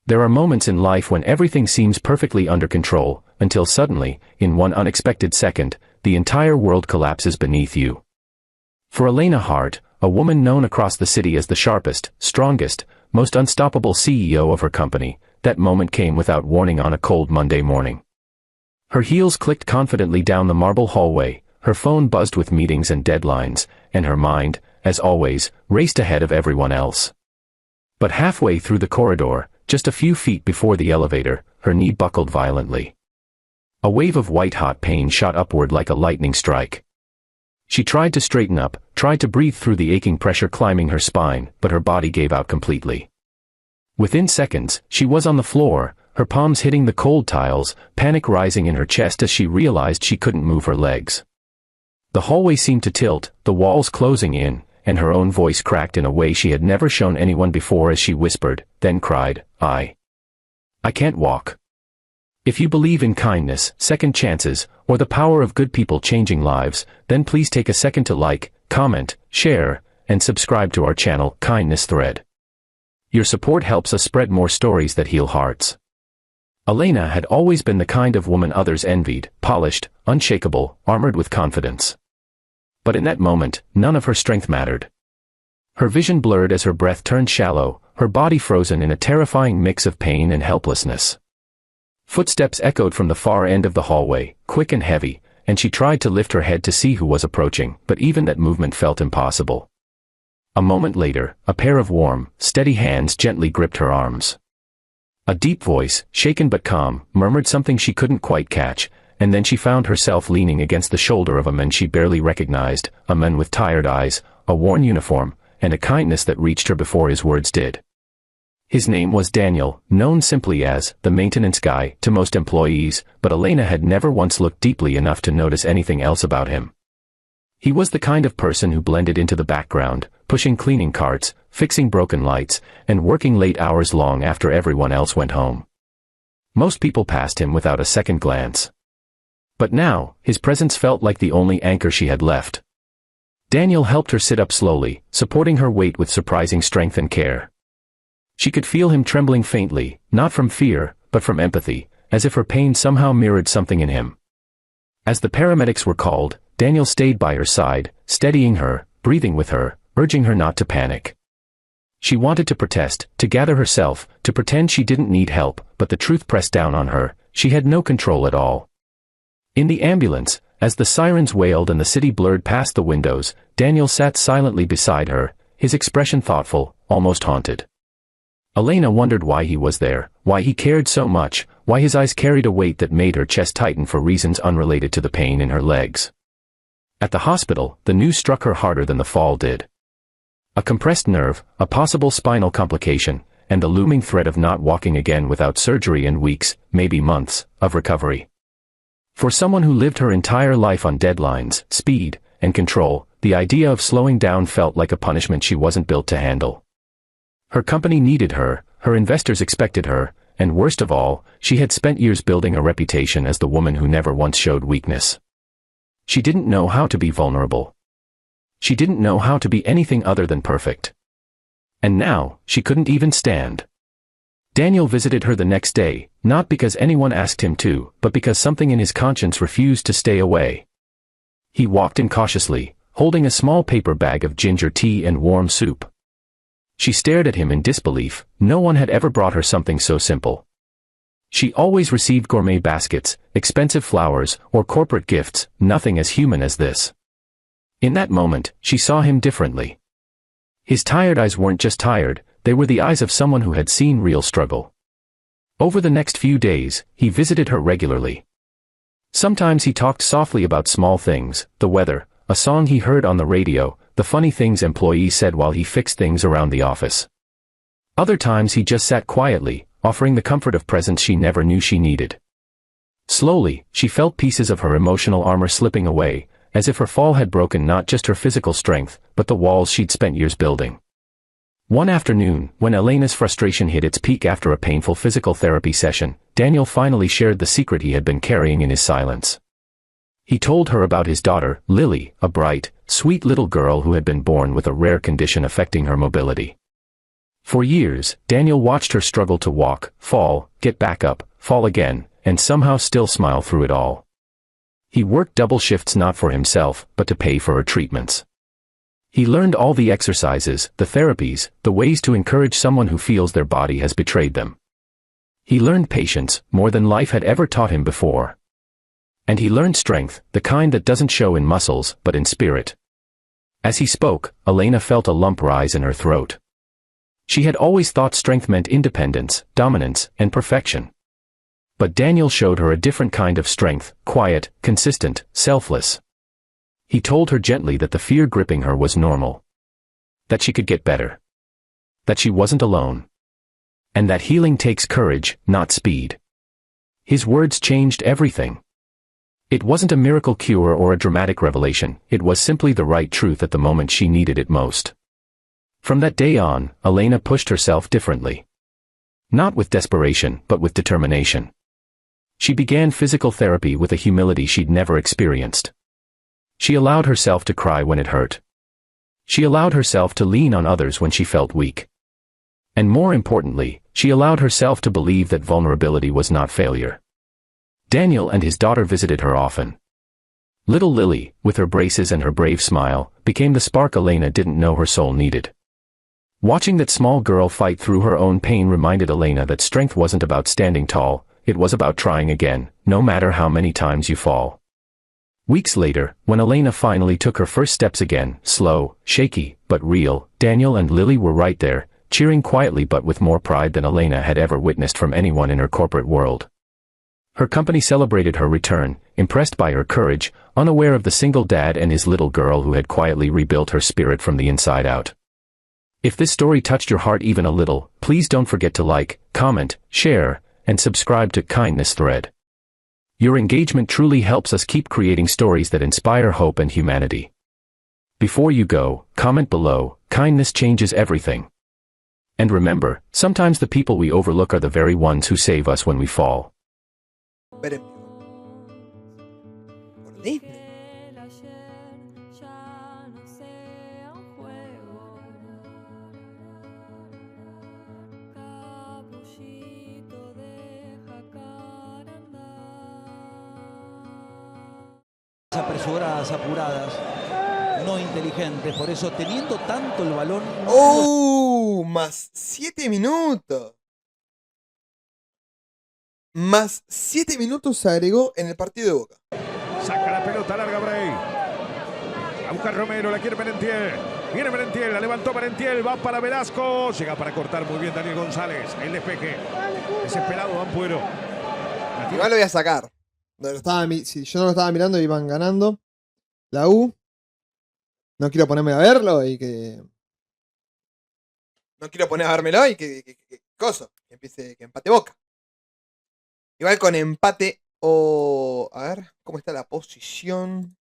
There are moments in life when everything seems perfectly under control, until suddenly, in one unexpected second, the entire world collapses beneath you. For Elena Hart, a woman known across the city as the sharpest, strongest, most unstoppable CEO of her company, that moment came without warning on a cold Monday morning. Her heels clicked confidently down the marble hallway, her phone buzzed with meetings and deadlines, and her mind, as always, raced ahead of everyone else. But halfway through the corridor, just a few feet before the elevator, her knee buckled violently. A wave of white-hot pain shot upward like a lightning strike. She tried to straighten up, tried to breathe through the aching pressure climbing her spine, but her body gave out completely. Within seconds, she was on the floor, her palms hitting the cold tiles, panic rising in her chest as she realized she couldn't move her legs. The hallway seemed to tilt, the walls closing in, and her own voice cracked in a way she had never shown anyone before as she whispered, then cried, I can't walk. If you believe in kindness, second chances, or the power of good people changing lives, then please take a second to like, comment, share, and subscribe to our channel, Kindness Thread. Your support helps us spread more stories that heal hearts. Elena had always been the kind of woman others envied, polished, unshakable, armored with confidence. But in that moment, none of her strength mattered. Her vision blurred as her breath turned shallow, her body frozen in a terrifying mix of pain and helplessness. Footsteps echoed from the far end of the hallway, quick and heavy, and she tried to lift her head to see who was approaching, but even that movement felt impossible. A moment later, a pair of warm, steady hands gently gripped her arms. A deep voice, shaken but calm, murmured something she couldn't quite catch, and then she found herself leaning against the shoulder of a man she barely recognized, a man with tired eyes, a worn uniform, and a kindness that reached her before his words did. His name was Daniel, known simply as the maintenance guy to most employees, but Elena had never once looked deeply enough to notice anything else about him. He was the kind of person who blended into the background, pushing cleaning carts, fixing broken lights, and working late hours long after everyone else went home. Most people passed him without a second glance. But now, his presence felt like the only anchor she had left. Daniel helped her sit up slowly, supporting her weight with surprising strength and care. She could feel him trembling faintly, not from fear, but from empathy, as if her pain somehow mirrored something in him. As the paramedics were called, Daniel stayed by her side, steadying her, breathing with her, urging her not to panic. She wanted to protest, to gather herself, to pretend she didn't need help, but the truth pressed down on her, she had no control at all. In the ambulance, as the sirens wailed and the city blurred past the windows, Daniel sat silently beside her, his expression thoughtful, almost haunted. Elena wondered why he was there, why he cared so much, why his eyes carried a weight that made her chest tighten for reasons unrelated to the pain in her legs. At the hospital, the news struck her harder than the fall did. A compressed nerve, a possible spinal complication, and the looming threat of not walking again without surgery and weeks, maybe months, of recovery. For someone who lived her entire life on deadlines, speed, and control, the idea of slowing down felt like a punishment she wasn't built to handle. Her company needed her, her investors expected her, and worst of all, she had spent years building a reputation as the woman who never once showed weakness. She didn't know how to be vulnerable. She didn't know how to be anything other than perfect. And now, she couldn't even stand. Daniel visited her the next day, not because anyone asked him to, but because something in his conscience refused to stay away. He walked in cautiously, holding a small paper bag of ginger tea and warm soup. She stared at him in disbelief. No one had ever brought her something so simple. She always received gourmet baskets, expensive flowers, or corporate gifts, nothing as human as this. In that moment, she saw him differently. His tired eyes weren't just tired, they were the eyes of someone who had seen real struggle. Over the next few days, he visited her regularly. Sometimes he talked softly about small things, the weather, a song he heard on the radio, the funny things employees said while he fixed things around the office. Other times he just sat quietly, offering the comfort of presence she never knew she needed. Slowly, she felt pieces of her emotional armor slipping away, as if her fall had broken not just her physical strength, but the walls she'd spent years building. One afternoon, when Elena's frustration hit its peak after a painful physical therapy session, Daniel finally shared the secret he had been carrying in his silence. He told her about his daughter, Lily, a bright, sweet little girl who had been born with a rare condition affecting her mobility. For years, Daniel watched her struggle to walk, fall, get back up, fall again, and somehow still smile through it all. He worked double shifts not for himself, but to pay for her treatments. He learned all the exercises, the therapies, the ways to encourage someone who feels their body has betrayed them. He learned patience, more than life had ever taught him before. And he learned strength, the kind that doesn't show in muscles, but in spirit. As he spoke, Elena felt a lump rise in her throat. She had always thought strength meant independence, dominance, and perfection. But Daniel showed her a different kind of strength, quiet, consistent, selfless. He told her gently that the fear gripping her was normal. That she could get better. That she wasn't alone. And that healing takes courage, not speed. His words changed everything. It wasn't a miracle cure or a dramatic revelation, it was simply the right truth at the moment she needed it most. From that day on, Elena pushed herself differently. Not with desperation, but with determination. She began physical therapy with a humility she'd never experienced. She allowed herself to cry when it hurt. She allowed herself to lean on others when she felt weak. And more importantly, she allowed herself to believe that vulnerability was not failure. Daniel and his daughter visited her often. Little Lily, with her braces and her brave smile, became the spark Elena didn't know her soul needed. Watching that small girl fight through her own pain reminded Elena that strength wasn't about standing tall, it was about trying again, no matter how many times you fall. Weeks later, when Elena finally took her first steps again, slow, shaky, but real, Daniel and Lily were right there, cheering quietly but with more pride than Elena had ever witnessed from anyone in her corporate world. Her company celebrated her return, impressed by her courage, unaware of the single dad and his little girl who had quietly rebuilt her spirit from the inside out. If this story touched your heart even a little, please don't forget to like, comment, share, and subscribe to Kindness Thread. Your engagement truly helps us keep creating stories that inspire hope and humanity. Before you go, comment below, kindness changes everything. And remember, sometimes the people we overlook are the very ones who save us when we fall. Por Disney. Apresuradas, apuradas, no inteligentes, por eso teniendo tanto el balón. ¡Oh! Más 7 minutos. Más 7 minutos se agregó en el partido de Boca. Saca la pelota larga Bray. A buscar Romero, la quiere Merentiel. Viene Merentiel, la levantó Merentiel, va para Velasco. Llega para cortar muy bien Daniel González. El despeje. Desesperado Ampuero. Igual lo voy a sacar. Si yo no lo estaba mirando, iban ganando. La U. No quiero ponerme a verlo y que. No quiero poner a vérmelo y que coso. Que empiece, que empate Boca. Igual con empate o. A ver, ¿cómo está la posición?